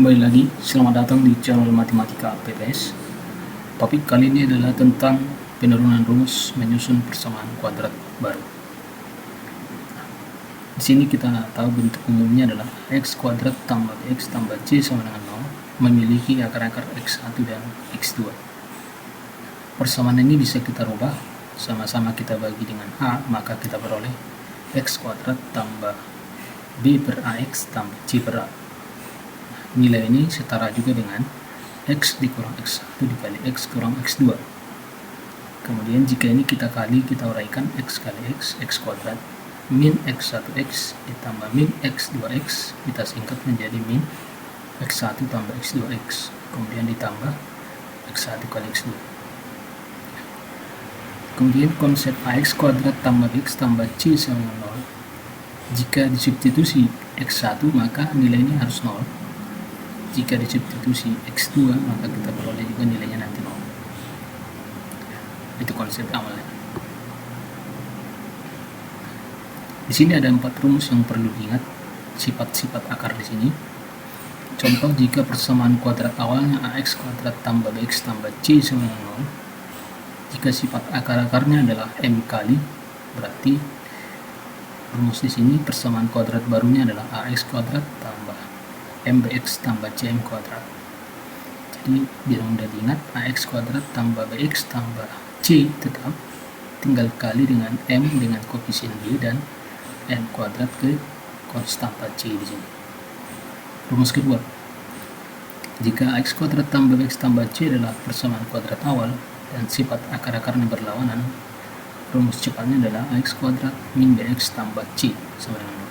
Kembali lagi, selamat datang di channel Matematika PPS. Topik kali ini adalah tentang penurunan rumus menyusun persamaan kuadrat baru. Di sini kita tahu bentuk umumnya adalah x kuadrat tambah bx tambah c sama dengan 0 memiliki akar-akar x1 dan x2. Persamaan ini bisa kita rubah, sama-sama kita bagi dengan a, maka kita peroleh x kuadrat tambah b per ax tambah c per a. Nilai ini setara juga dengan x dikurang x1 dikali x kurang x2. Kemudian jika ini kita kali, kita uraikan x kali x kuadrat min x1x ditambah min x2x, kita singkat menjadi min x1 tambah x2x, kemudian ditambah x1 kali x2. Kemudian konsep ax kuadrat tambah bx tambah c sama dengan 0. Jika disubstitusi x1 maka nilainya harus 0. Jika disubstitusi x2 maka kita peroleh juga nilainya nanti 0. Itu konsep awalnya. Di sini ada 4 rumus yang perlu diingat, sifat-sifat akar di sini. Contoh, jika persamaan kuadrat awalnya ax kuadrat tambah bx tambah c sama dengan 0, jika sifat akar-akarnya adalah m kali, berarti rumus di sini persamaan kuadrat barunya adalah ax kuadrat tambah mbx tambah cm kuadrat. Jadi biar mudah diingat, ax kuadrat tambah bx tambah c tetap, tinggal kali dengan m dengan koefisien b dan n kuadrat ke konstanta c di sini. Rumus kedua, jika ax kuadrat tambah bx tambah c adalah persamaan kuadrat awal dan sifat akar-akarnya berlawanan, rumus cepatnya adalah ax kuadrat min bx tambah c sama dengan 0.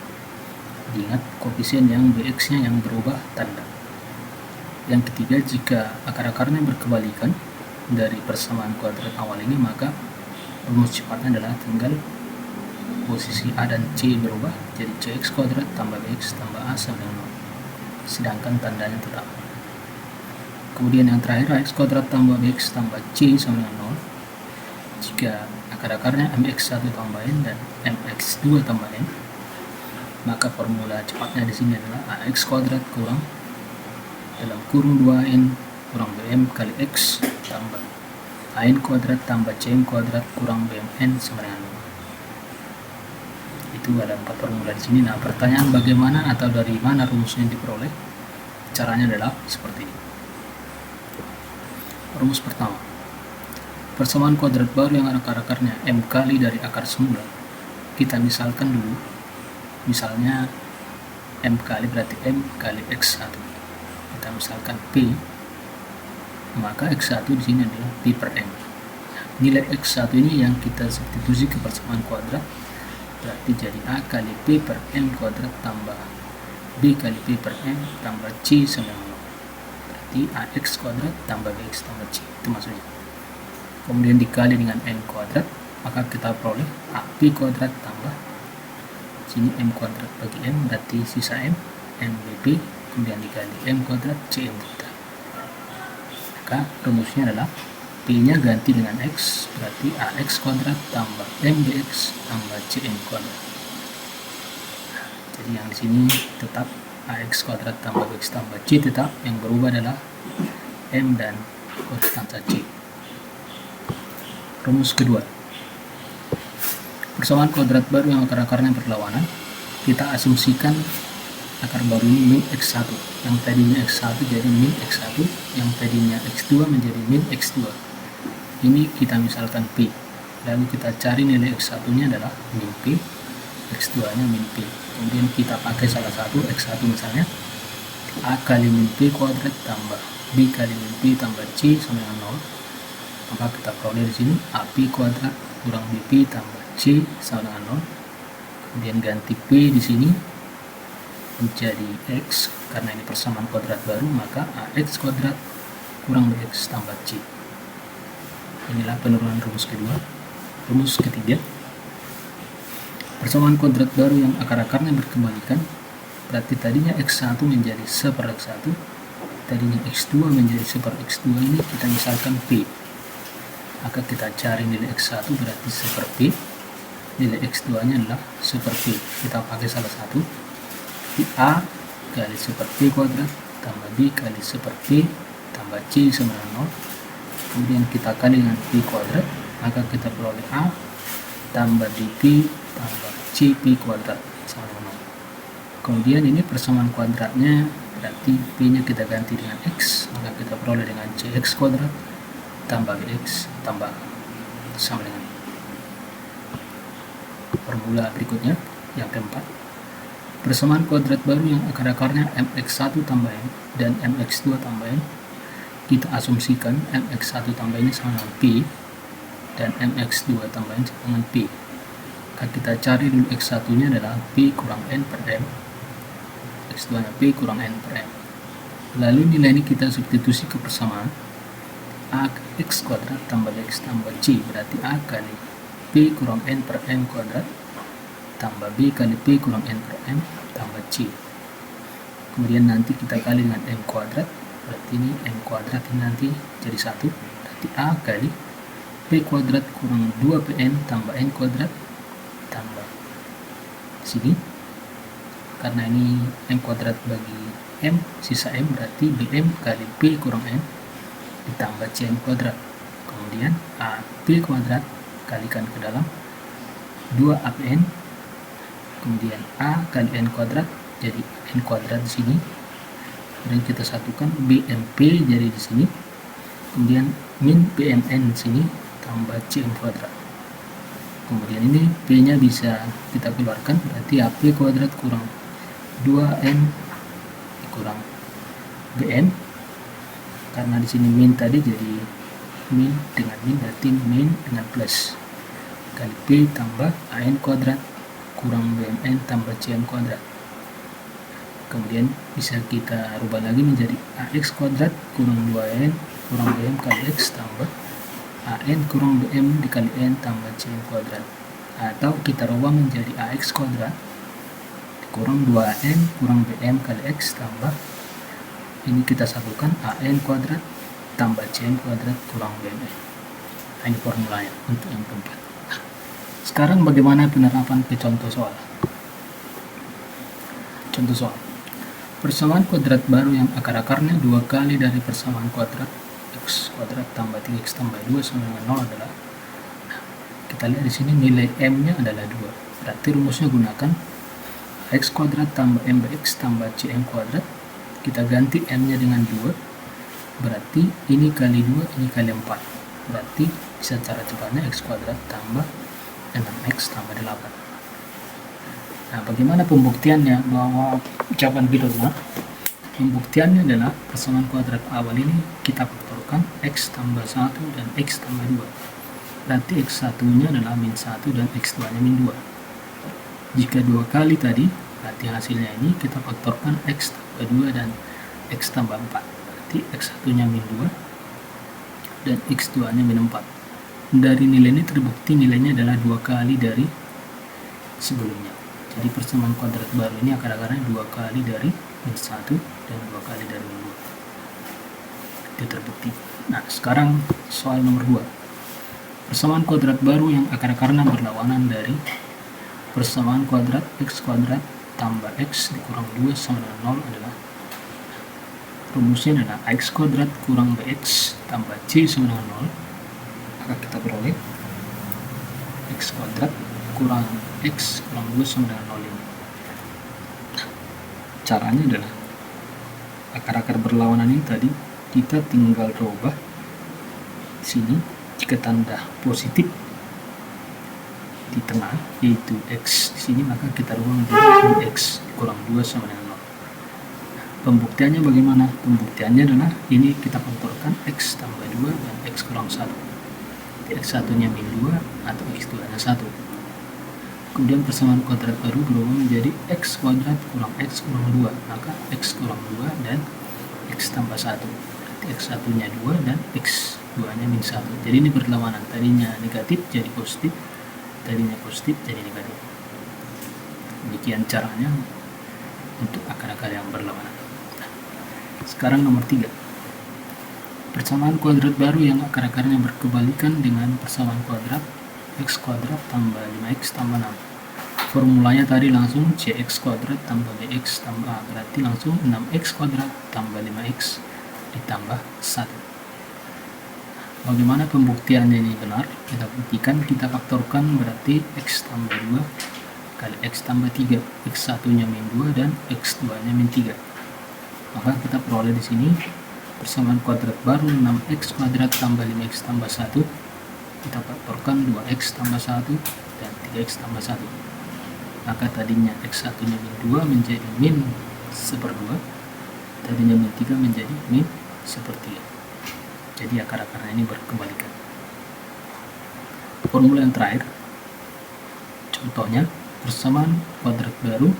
Diingat koefisien yang bx-nya yang berubah tanda. Yang ketiga, jika akar-akarnya berkebalikan dari persamaan kuadrat awal ini, maka rumus cepatnya adalah tinggal posisi a dan c berubah, jadi cx kuadrat tambah bx tambah a sama dengan 0. Sedangkan tandanya tetap. Kemudian yang terakhir, ax kuadrat tambah bx tambah c sama dengan 0. Jika akar-akarnya mx1 tambah n dan mx2 tambah n, maka formula cepatnya di sini adalah ax kuadrat kurang dalam kurung 2n kurang bm kali x tambah an kuadrat tambah cm kuadrat kurang bmn sama dengan 0. Itu ada 4 formula di sini. Nah, pertanyaan bagaimana atau dari mana rumusnya diperoleh? Caranya adalah seperti ini. Rumus pertama, persamaan kuadrat baru yang akar-akarnya m kali dari akar semula. Kita misalkan dulu, misalnya m kali berarti m kali x1. Kita misalkan p, maka x1 di sini adalah p per m. Nilai x1 ini yang kita substitusi ke persamaan kuadrat, berarti jadi a kali p per m kuadrat tambah b kali p per m tambah c sama dengan 0. Berarti ax kuadrat tambah bx tambah c, itu maksudnya. Kemudian dikali dengan m kuadrat, maka kita peroleh ap kuadrat tambah sini m kuadrat bagi m, berarti sisa m mbp, kemudian dikali m kuadrat cm kuadrat. Maka rumusnya adalah p nya ganti dengan x, berarti ax kuadrat tambah mbx tambah cm kuadrat. Jadi yang di sini tetap ax kuadrat tambah bx tambah c tetap, yang berubah adalah m dan konstanta c. Rumus kedua, persamaan kuadrat baru yang akar-akarnya berlawanan, kita asumsikan akar baru ini min x1, yang tadinya x1 jadi min x1, yang tadinya x2 menjadi min x2. Ini kita misalkan p, lalu kita cari nilai x1 nya adalah min p, x2 nya min p. Kemudian kita pakai salah satu, x1 misalnya a kali min p kuadrat tambah b kali min p tambah c sama dengan 0. Maka kita peroleh di sini ap kuadrat kurang bp tambah c sama dengan 0. Kemudian ganti p di sini menjadi x, karena ini persamaan kuadrat baru, maka ax kuadrat kurang bx tambah c. Inilah penurunan rumus kedua. Rumus ketiga, persamaan kuadrat baru yang akar-akarnya berkebalikan, berarti tadinya x1 menjadi 1/x1, tadinya x2 menjadi 1/x2, ini kita misalkan p. Maka kita cari nilai x1 berarti 1/p, nilai x2 nya adalah 1/p. Kita pakai salah satu, a kali 1/p kuadrat tambah B kali seperti tambah C sama dengan 0. Kemudian kita kali dengan P kuadrat, maka kita peroleh A tambah DP tambah CP kuadrat sama dengan 0. Kemudian ini persamaan kuadratnya, berarti P nya kita ganti dengan X, maka kita peroleh dengan CX kuadrat tambah BX tambah sama dengan formula berikutnya yang keempat. Persamaan kuadrat baru yang akar-akarnya mx1 tambah n dan mx2 tambah n. Kita asumsikan mx1 tambah n sama dengan P dan mx2 tambah n sama dengan P. Maka kita cari dulu x1 nya adalah P kurang n per m, x2 nya P kurang n per m. Lalu nilai ini kita substitusi ke persamaan A x kuadrat tambah x tambah C, berarti A kali P kurang n per m kuadrat tambah B kali P kurang n per m tambah C. Kemudian nanti kita kali dengan m kuadrat, berarti ini m kuadrat ini nanti jadi 1, berarti A kali P kuadrat kurang 2pn tambah n kuadrat tambah sini, karena ini m kuadrat bagi m, sisa m, berarti bm kali P kurang n ditambah cm kuadrat. Kemudian a P kuadrat kalikan ke dalam 2apn, kemudian a kali n kuadrat jadi n kuadrat di sini, kemudian kita satukan bmp jadi di sini, kemudian min bmn di sini tambah cm kuadrat. Kemudian ini p nya bisa kita keluarkan, berarti ap kuadrat kurang 2n kurang bn, karena di sini min tadi jadi min dengan min, berarti min dengan plus kali p tambah an kuadrat kurang bmn tambah cm kuadrat. Kemudian bisa kita rubah lagi menjadi ax kuadrat kurang 2n kurang bm kali x tambah an kurang bm dikali n tambah cm kuadrat. Atau kita rubah menjadi ax kuadrat kurang 2n kurang bm kali x tambah, ini kita satukan an kuadrat tambah cm kuadrat kurang bmn. Nah, ini formulanya untuk yang keempat. Sekarang bagaimana penerapan ke contoh soal? Contoh soal. Persamaan kuadrat baru yang akar-akarnya 2 kali dari persamaan kuadrat x kuadrat tambah 3x tambah 2 sama dengan 0 adalah, kita lihat di sini nilai m-nya adalah 2. Berarti rumusnya gunakan x kuadrat tambah mbx tambah cm kuadrat. Kita ganti m-nya dengan 2. Berarti ini kali 2, ini kali 4. Berarti bisa cara cepatnya x kuadrat tambah 6x tambah 8. Nah, bagaimana pembuktiannya bahwa ucapan berikutnya? Pembuktiannya adalah persamaan kuadrat awal ini kita faktorkan x tambah 1 dan x tambah 2. Berarti x1 nya adalah min 1 dan x2 nya min 2. Jika 2 kali tadi, berarti hasilnya ini kita faktorkan x tambah 2 dan x tambah 4. Berarti x1 nya min 2 dan x2 nya min 4. Dari nilai ini terbukti nilainya adalah 2 kali dari sebelumnya. Jadi persamaan kuadrat baru ini akar-akarnya 2 kali dari min 1 dan 2 kali dari min 2. Itu terbukti. Nah, sekarang soal nomor 2. Persamaan kuadrat baru yang akar-akarnya berlawanan dari persamaan kuadrat x kuadrat tambah x dikurang 2 sama dengan 0 adalah, rumusnya adalah x kuadrat kurang bx tambah c sama dengan 0. Maka kita peroleh x kuadrat kurang x kurang 2 sama dengan 0 ini. Caranya adalah akar-akar berlawanan ini tadi kita tinggal rubah sini, jika tanda positif di tengah yaitu x di sini, maka kita rubah menjadi x kurang 2 sama dengan 0. Pembuktiannya bagaimana? Pembuktiannya adalah ini kita faktorkan x tambah 2 dan x kurang 1. X1 nya min 2 atau x2 nya 1. Kemudian persamaan kuadrat baru berubah menjadi x kuadrat kurang x kurang 2, maka x kurang 2 dan x tambah 1. Berarti x1 nya 2 dan x2 nya min 1. Jadi ini berlawanan, tadinya negatif jadi positif, tadinya positif jadi negatif. Demikian caranya untuk akar-akar yang berlawanan. Sekarang nomor 3. Persamaan kuadrat baru yang akar-akarnya berkebalikan dengan persamaan kuadrat x kuadrat tambah 5x tambah 6. formulanya tadi langsung cx kuadrat tambah bx tambah a, berarti langsung 6x kuadrat tambah 5x ditambah 1. Bagaimana pembuktiannya ini benar? Kita buktikan, kita faktorkan, berarti x tambah 2 kali x tambah 3, x1 nya min 2 dan x2 nya min 3. Maka kita peroleh di sini persamaan kuadrat baru 6x kuadrat tambah 5x tambah 1. Kita faktorkan 2x tambah 1 dan 3x tambah 1. Maka tadinya x1 nya min 2 menjadi min 1/2, tadinya min 3 menjadi min 1/3. Jadi akar-akarnya ini berkebalikan. Formula yang terakhir, contohnya persamaan kuadrat baru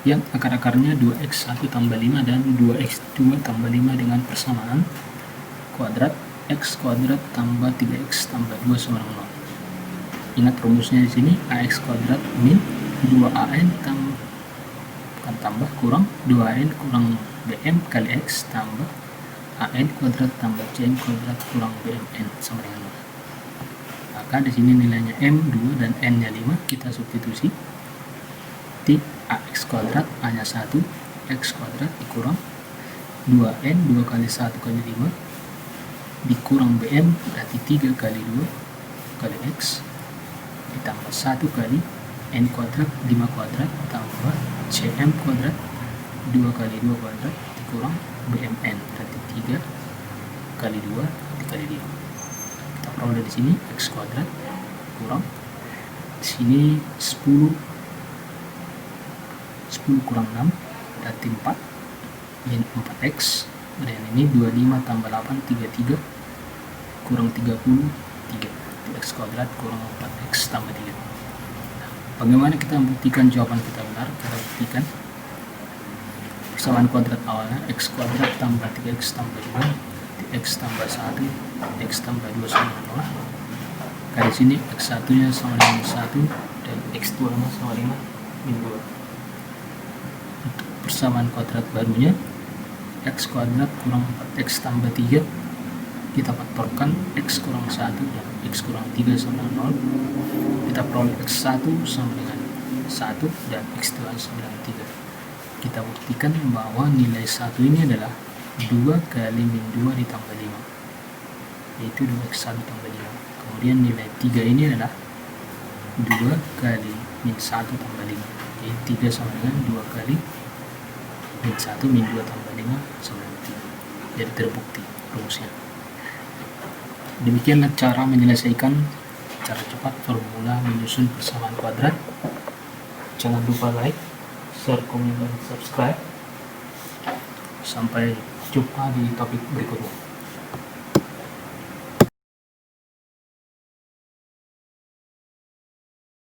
yang akar-akarnya 2x1 tambah 5 dan 2x2 tambah 5 dengan persamaan kuadrat x kuadrat tambah 3x tambah 2 sama dengan 0. Ingat rumusnya di sini, ax kuadrat min 2an tambah kurang 2n kurang bm kali x tambah an kuadrat tambah cn kuadrat kurang bmn sama dengan 0. Maka di sini nilainya m 2 dan n nya 5, kita substitusi. Di ax kuadrat a nya 1, x kuadrat dikurang 2n 2 kali 1 kali 5 dikurang bm, berarti 3 kali 2 kali x ditambah 1 kali n kuadrat 5 kuadrat tambah cm kuadrat 2 kali 2 kuadrat dikurang bmn, berarti 3 kali 2 dikali 5. Kita peroleh di sini x kuadrat kurang di sini 10 kurang 6 berarti 4 min 4x, dan ini 25 tambah 8 33 kurang 30 3, x kuadrat kurang 4x tambah 3. Bagaimana kita membuktikan jawaban kita benar? Kita buktikan persamaan kuadrat awalnya x kuadrat tambah 3x tambah 2 x tambah 1 x tambah 2 sama dengan 0. Dari sini x1 nya sama dengan 1 dan x2 nya sama dengan min 2. Untuk persamaan kuadrat barunya x kuadrat kurang 4x tambah 3, kita faktorkan x kurang 1 dan x kurang 3 sama dengan 0. Kita peroleh x1 sama dengan 1 dan x2 sama dengan 3. Kita buktikan bahwa nilai 1 ini adalah 2 kali min 2 ditambah 5, yaitu 2x1 tambah 5. Kemudian nilai 3 ini adalah 2 kali min 1 tambah 5, yaitu 3 sama dengan 2 kali min 1 min 2 tambah 5 sama dengan 3. Jadi terbukti rumusnya. Demikianlah cara menyelesaikan cara cepat formula menyusun persamaan kuadrat. Jangan lupa like, share, komen, dan subscribe. Sampai jumpa di topik berikutnya.